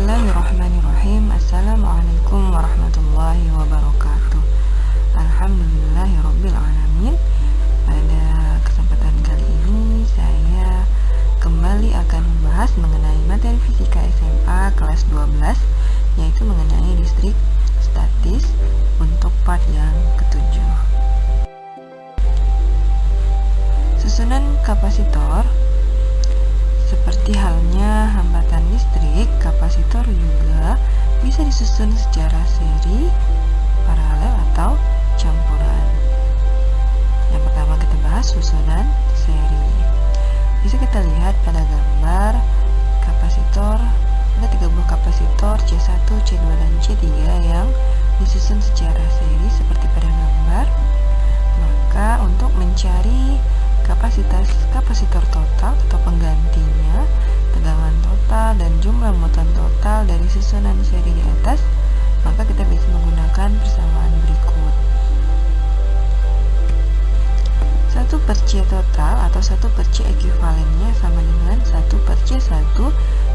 Bismillahirrahmanirrahim. Assalamualaikum warahmatullahi wabarakatuh. Alhamdulillahirabbil alamin. Pada kesempatan kali ini saya kembali akan membahas mengenai materi fisika SMA kelas 12, yaitu mengenai listrik statis untuk part yang ketujuh. Susunan kapasitor. Seperti halnya hambatan listrik, kapasitor juga bisa disusun secara seri, paralel, atau campuran. Yang pertama kita bahas susunan seri. Bisa kita lihat pada gambar kapasitor, ada 3 buah kapasitor C1, C2, dan C3 yang disusun secara seri seperti pada gambar. Maka untuk mencari kapasitas kapasitor total atau penggantinya, tegangan total, dan jumlah muatan total dari susunan seri di atas, maka kita bisa menggunakan persamaan berikut. 1/C total atau 1/C ekuivalennya sama dengan 1/C1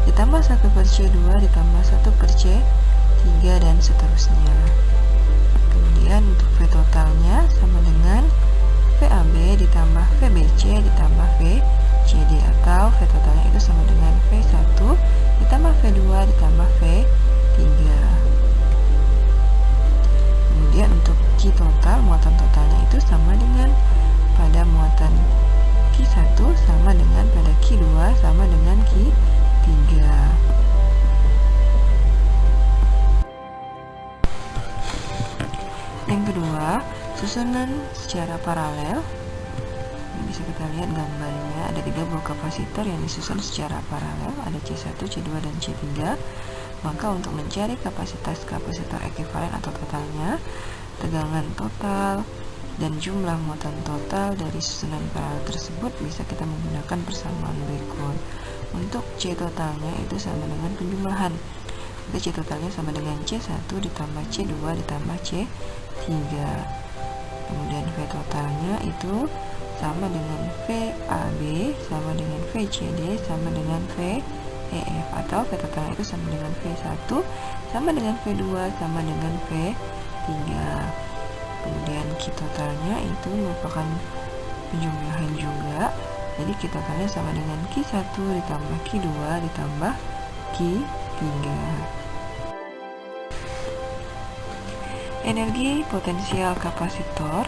ditambah 1/C2 ditambah 1/C3 dan seterusnya. Kemudian untuk V totalnya sama dengan VAB ditambah VBC ditambah VCD, atau V totalnya itu sama dengan V1 ditambah V2 ditambah V3. Kemudian untuk Q total, muatan totalnya itu sama dengan pada muatan Q1 sama dengan pada Q2 sama dengan Q3. Yang kedua, susunan secara paralel. Ini bisa kita lihat gambarnya, ada 3 buah kapasitor yang disusun secara paralel, ada C1, C2, dan C3. Maka untuk mencari kapasitas kapasitor ekuivalen atau totalnya, tegangan total, dan jumlah muatan total dari susunan paralel tersebut bisa kita menggunakan persamaan berikut. Untuk C totalnya itu sama dengan penjumlahan. C totalnya sama dengan C1 ditambah C2 ditambah C3. Kemudian V totalnya itu sama dengan VAB sama dengan VCD sama dengan VEF, atau V totalnya itu sama dengan V1 sama dengan V2 sama dengan V3. Kemudian Q totalnya itu merupakan penjumlahan juga, jadi Q totalnya sama dengan Q1 ditambah Q2 ditambah Q3. Energi potensial kapasitor.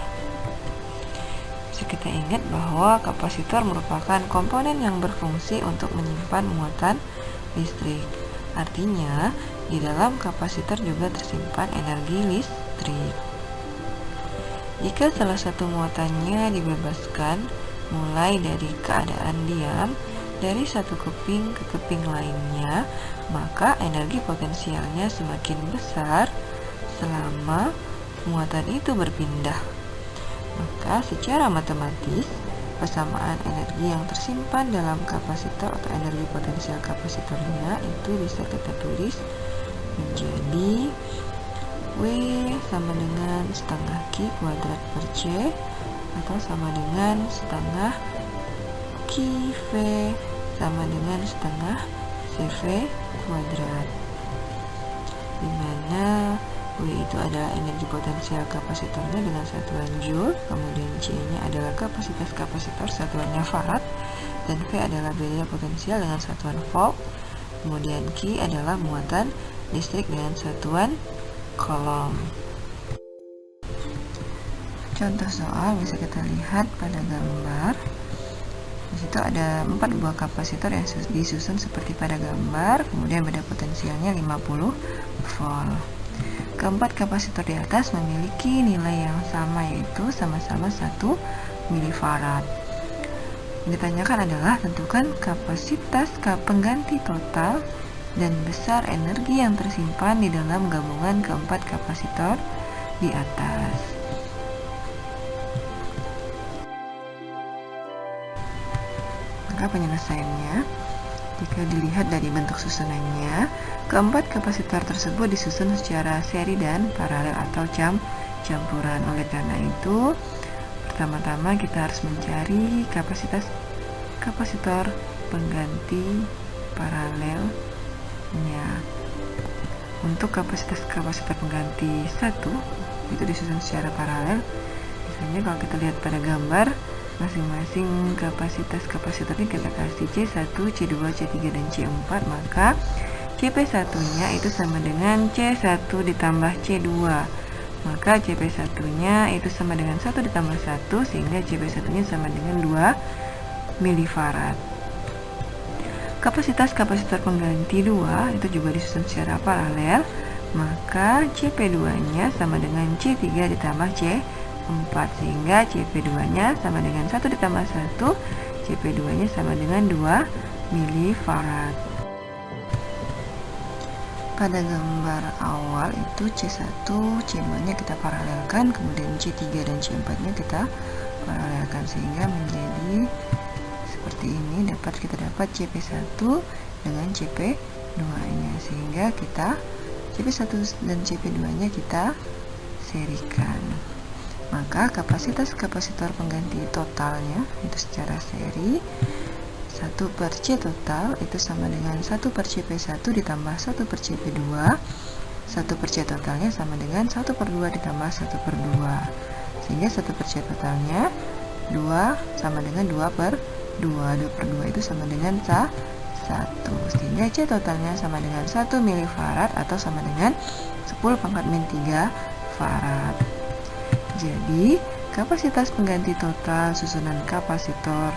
Bisa kita ingat bahwa kapasitor merupakan komponen yang berfungsi untuk menyimpan muatan listrik. Artinya, di dalam kapasitor juga tersimpan energi listrik. Jika salah satu muatannya dibebaskan mulai dari keadaan diam dari satu keping ke keping lainnya, maka energi potensialnya semakin besar selama muatan itu berpindah. Maka secara matematis, persamaan energi yang tersimpan dalam kapasitor atau energi potensial kapasitornya itu bisa kita tulis menjadi W sama dengan setengah Q kuadrat per C, atau sama dengan setengah QV sama dengan setengah CV kuadrat, dimana W itu adalah energi potensial kapasitornya dengan satuan Joule, kemudian C-nya adalah kapasitas kapasitor satuannya farad, dan V adalah barrier potensial dengan satuan volt, kemudian Q adalah muatan listrik dengan satuan coulomb. Contoh soal bisa kita lihat pada gambar. Di situ ada 4 buah kapasitor yang disusun seperti pada gambar, kemudian beda potensialnya 50 volt. Keempat kapasitor di atas memiliki nilai yang sama, yaitu sama-sama 1 milifarad. Yang ditanyakan adalah tentukan kapasitas pengganti total dan besar energi yang tersimpan di dalam gabungan keempat kapasitor di atas. Maka penyelesaiannya, jika dilihat dari bentuk susunannya, keempat kapasitor tersebut disusun secara seri dan paralel atau campuran. Oleh karena itu, pertama-tama kita harus mencari kapasitas kapasitor pengganti paralelnya. Untuk kapasitor pengganti 1 itu disusun secara paralel. Misalnya kalau kita lihat pada gambar, masing-masing kapasitor ini kita kasih C1, C2, C3, dan C4, maka CP1 nya itu sama dengan C1 ditambah C2, maka CP1 nya itu sama dengan 1 ditambah 1, sehingga CP1 nya sama dengan 2 milifarad. Kapasitor pengganti 2 itu juga disusun secara paralel, maka CP2 nya sama dengan C3 ditambah C4, sehingga CP2 nya sama dengan 1 ditambah 1, CP2 nya sama dengan 2 milifarad. Pada gambar awal itu C1, C2 nya kita paralelkan, kemudian C3 dan C4 nya kita paralelkan, sehingga menjadi seperti ini. Kita dapat CP1 dengan CP2 nya, sehingga kita CP1 dan CP2 nya kita serikan. Maka kapasitor pengganti totalnya itu secara seri 1 per C total itu sama dengan 1 per CP1 ditambah 1 per CP2. 1 per C totalnya sama dengan 1 per 2 ditambah 1 per 2, sehingga 1 per C totalnya 2 sama dengan 2 per 2. 2 per 2 itu sama dengan 1, sehingga C totalnya sama dengan 1 milifarad atau sama dengan 10⁻³ farad. Jadi kapasitas pengganti total susunan kapasitor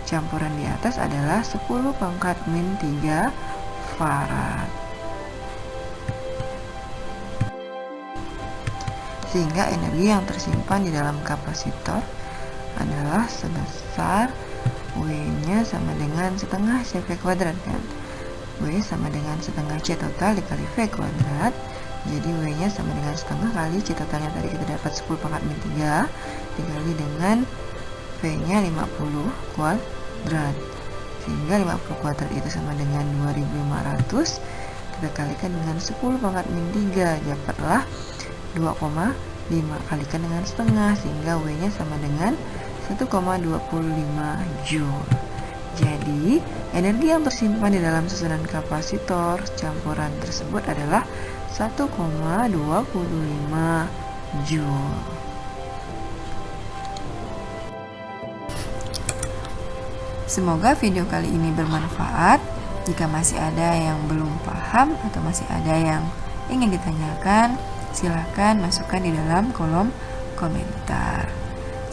campuran di atas adalah 10⁻³ farad. Sehingga energi yang tersimpan di dalam kapasitor adalah sebesar W-nya sama dengan setengah CV kuadrat, kan? W sama dengan setengah C total dikali V kuadrat. Jadi W-nya sama dengan setengah kali C totalnya tadi kita dapat 10⁻³ dikali dengan V-nya 50 kuadrat. Sehingga 50 kuadrat itu sama dengan 2500. Kita kalikan dengan 10⁻³ dapatlah 2,5 kalikan dengan setengah, sehingga W-nya sama dengan 1,25 Joule. Jadi, energi yang tersimpan di dalam susunan kapasitor campuran tersebut adalah 1,25 Joule. Semoga video kali ini bermanfaat. Jika masih ada yang belum paham atau masih ada yang ingin ditanyakan, silakan masukkan di dalam kolom komentar.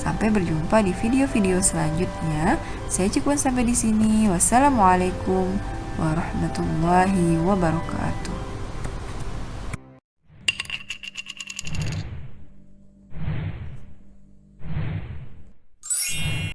Sampai berjumpa di video-video selanjutnya. Saya cukupkan sampai di sini. Wassalamualaikum warahmatullahi wabarakatuh.